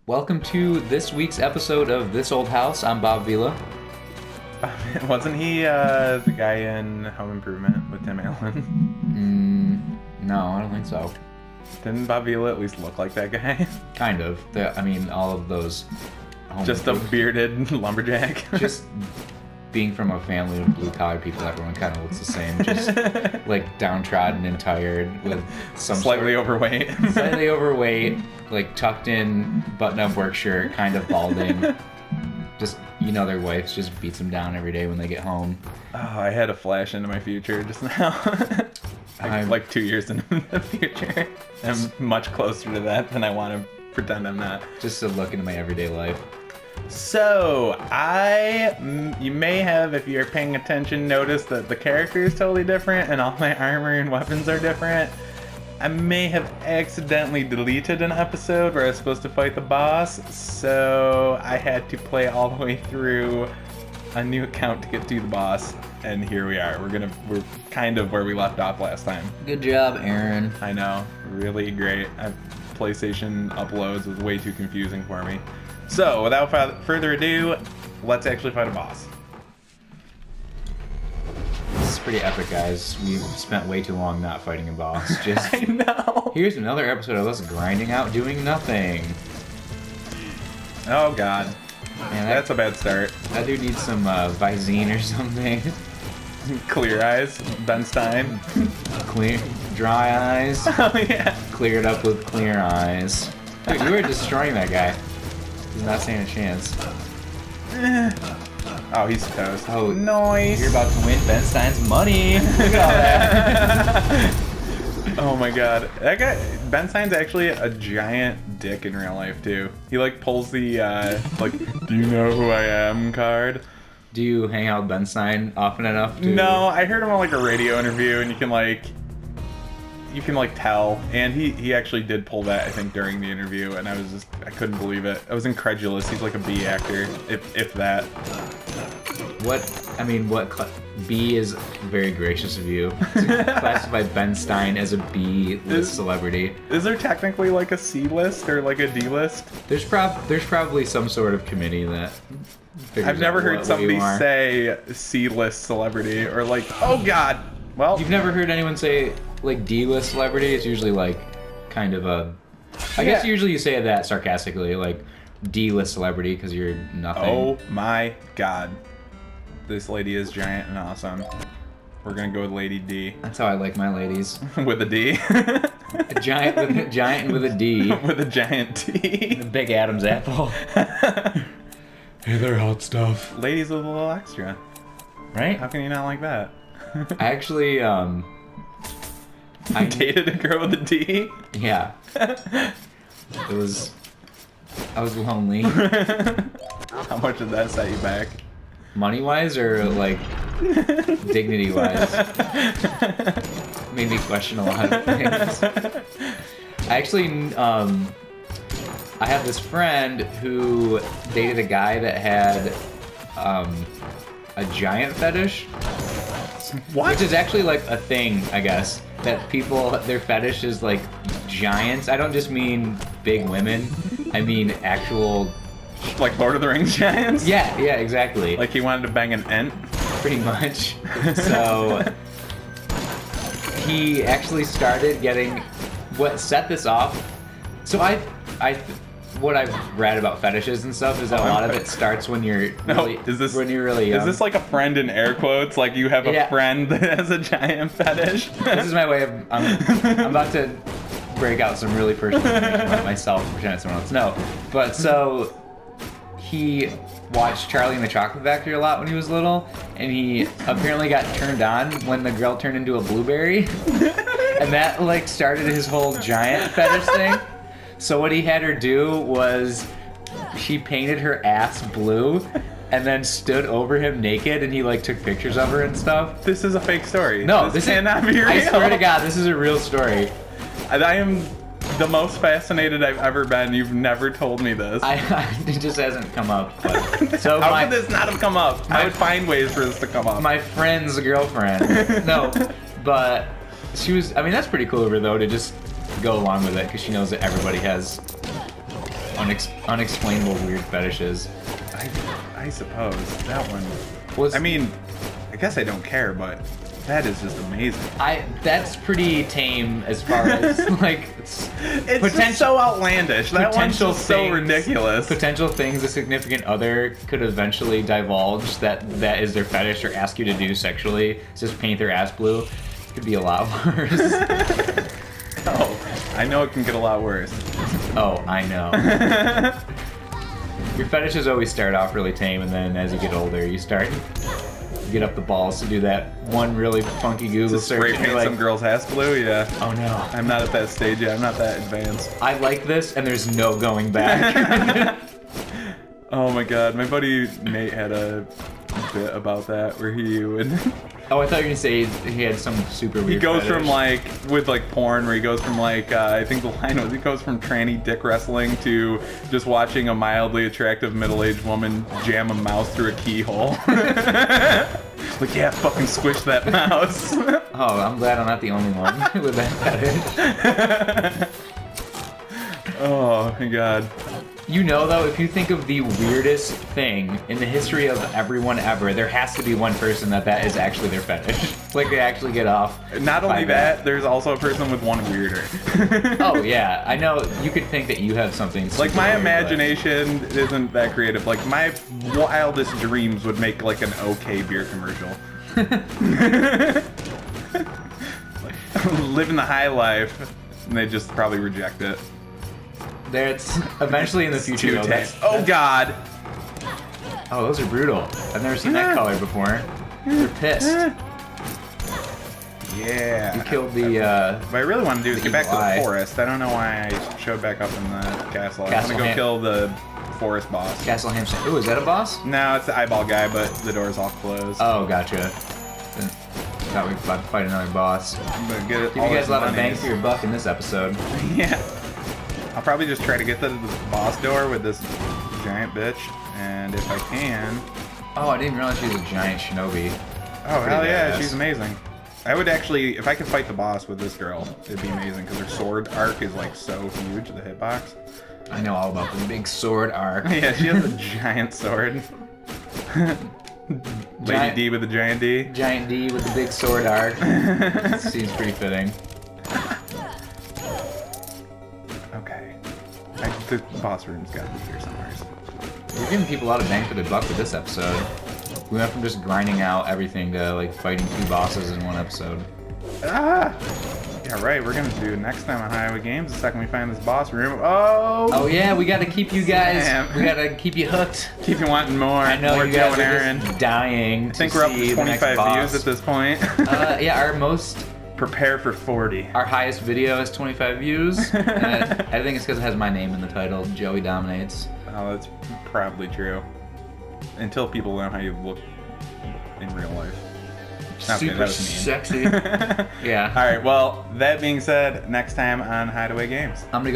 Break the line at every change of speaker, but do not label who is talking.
Welcome to this week's episode of This Old House. I'm Bob Vila.
Wasn't he the guy in Home Improvement with Tim Allen?
No, I don't think so.
Didn't Bob Vila at least look like that guy?
Kind of. All of those...
Just a bearded lumberjack?
Just being from a family of blue-collar people, everyone kind of looks the same. Just, like, downtrodden and tired with some
Slightly overweight.
Slightly overweight, like, tucked-in button-up work shirt, kind of balding. Just, their wives just beats them down every day when they get home.
Oh, I had a flash into my future just now. I'm like 2 years into the future. I'm much closer to that than I want to pretend I'm not.
Just to look into my everyday life.
So, you may have, if you're paying attention, noticed that the character is totally different and all my armor and weapons are different. I may have accidentally deleted an episode where I was supposed to fight the boss, so I had to play all the way through a new account to get to the boss, and here we are. We're kind of where we left off last time.
Good job, Aaron.
I know, really great. PlayStation uploads was way too confusing for me. So, without further ado, let's actually fight a boss.
This is pretty epic, guys. We've spent way too long not fighting a boss. Just
I know.
Here's another episode of us grinding out doing nothing.
Oh god.
Man,
That's a bad start.
That dude needs some Visine or something.
Clear eyes, Ben Stein.
Clear, dry eyes.
Oh yeah.
Cleared up with clear eyes. Dude, you were destroying that guy. He's not standing a chance.
Oh, he's toast.
Oh,
nice.
You're about to win Ben Stein's money. Look at all that.
Oh my god. That guy, Ben Stein's actually a giant dick in real life too. He like pulls the do you know who I am card.
Do you hang out with Ben Stein often enough to...
No, I heard him on like a radio interview and you can tell, and he actually did pull that, I think, during the interview, and I couldn't believe it. I was incredulous. He's like a B actor, if that.
B is very gracious of you to classify Ben Stein as a B-list celebrity.
Is there technically like a C-list or like a D-list?
There's probably some sort of committee that
I've never heard somebody say C-list celebrity, or like, oh god, well.
You've never heard anyone say, like, D-list celebrity? It's usually, like, kind of a... I guess usually you say that sarcastically, like, D-list celebrity, because you're nothing.
Oh my god. This lady is giant and awesome. We're gonna go with Lady D.
That's how I like my ladies.
With a D?
A giant with a D.
With a giant T.
The big Adam's apple.
Hey there, hot stuff. Ladies with a little extra.
Right?
How can you not like that?
I actually,
I dated a girl with a D?
Yeah. I was lonely.
How much did that set you back?
Money-wise or, like, dignity-wise? Made me question a lot of things. I actually, I have this friend who dated a guy that had, a giant fetish.
What?
Which is actually, like, a thing, I guess. That people, their fetish is, like, giants. I don't just mean big women. I mean actual...
Like Lord of the Rings giants?
Yeah, exactly.
Like he wanted to bang an Ent?
Pretty much. So... he actually started getting... What set this off... So what I've read about fetishes and stuff is that a lot of it starts when you're really young.
Is this like a friend in air quotes? Like you have a friend that has a giant fetish?
This is my way of... I'm about to break out some really personal information about myself and pretend it's someone else. No. But so... He watched Charlie and the Chocolate Factory a lot when he was little, and he apparently got turned on when the girl turned into a blueberry. And that, like, started his whole giant fetish thing. So what he had her do was she painted her ass blue and then stood over him naked, and he, like, took pictures of her and stuff.
This is a fake story.
No,
this cannot be real.
I swear to God, this is a real story.
I am the most fascinated I've ever been. You've never told me this.
It just hasn't come up. But, so
how could this not have come up? I would find ways for this to come up.
My friend's girlfriend. No, but she was... I mean, that's pretty cool of her, though, to just go along with it, because she knows that everybody has unexplainable weird fetishes.
I suppose that one.
Was
I mean, I guess I don't care, but that is just amazing.
That's pretty tame as far as like
It's just so outlandish. That one's just so
things-
ridiculous.
Potential things a significant other could eventually divulge that is their fetish or ask you to do sexually. Just paint their ass blue. It could be a lot worse.
Oh, I know it can get a lot worse.
Oh, I know. Your fetishes always start off really tame, and then as you get older, you get up the balls to do that one really funky Google
Just
search.
spray
and
paint
you're like,
some girl's ass blue, yeah.
oh no.
I'm not at that stage yet. I'm not that advanced.
I like this, and there's no going back.
Oh my god, my buddy Nate had a bit about that where he would...
Oh, I thought you were gonna say he had some super weird
He goes
fetish.
from like, with like porn, where he goes from like, I think the line was, he goes from tranny dick wrestling to just watching a mildly attractive middle-aged woman jam a mouse through a keyhole. Like, yeah, fucking squish that mouse.
Oh, I'm glad I'm not the only one with that fetish.
Oh my god.
You know, though, if you think of the weirdest thing in the history of everyone ever, there has to be one person that is actually their fetish. Like, they actually get off.
Not only
by
that, there's also a person with one weirder.
Oh, yeah. I know you could think that you have something super
Like, my
weird, but-
imagination isn't that creative. Like, my wildest dreams would make, like, an okay beer commercial. Living the high life, and they just probably reject it.
There's eventually in the future.
Too
though,
text. Oh god!
Oh, those are brutal. I've never seen that color before. They're pissed.
Yeah.
You killed the.
What I really want to do is
the
get back to
evil eye.
the forest. I don't know why I showed back up in the castle. I want
Castle
to go
Ham-
kill the forest boss.
Castle Hampton. Ooh, is that a boss?
No, it's the eyeball guy, but the door's all closed.
Oh, gotcha. Thought we were about to fight another boss.
But get it.
Give
all
you guys
his
a lot of bang
monies.
for your buck in this episode.
Yeah. I'll probably just try to get to the boss door with this giant bitch, and if I can...
Oh, I didn't realize she was a giant shinobi.
Oh,
Pretty
hell yeah,
badass.
she's amazing. I would actually, if I could fight the boss with this girl, it'd be amazing, because her sword arc is, like, so huge, the hitbox.
I know all about the big sword arc.
Yeah, she has a giant sword. Lady D with the giant D.
Giant D with the big sword arc. Seems pretty fitting.
Okay. The boss room's gotta be here somewhere.
We're giving people a lot of bang for their buck with this episode. We went from just grinding out everything to like fighting 2 bosses in one episode.
Ah! Yeah, right, we're gonna do next time on Highway Games, the second we find this boss room. Oh!
Oh yeah, we gotta keep you guys.
Damn.
We gotta keep you hooked.
Keep you wanting more.
I know
more
you guys
Joe and
are
Aaron.
just dying.
I think we're up to 25 views at this point.
Yeah,
Prepare for 40.
our highest video has 25 views. And I think it's because it has my name in the title. Joey Dominates.
Oh, that's probably true. Until people know how you look in real life. Okay,
Super
that was mean.
sexy. Yeah.
Alright, well, that being said, next time on Hideaway Games.
I'm gonna go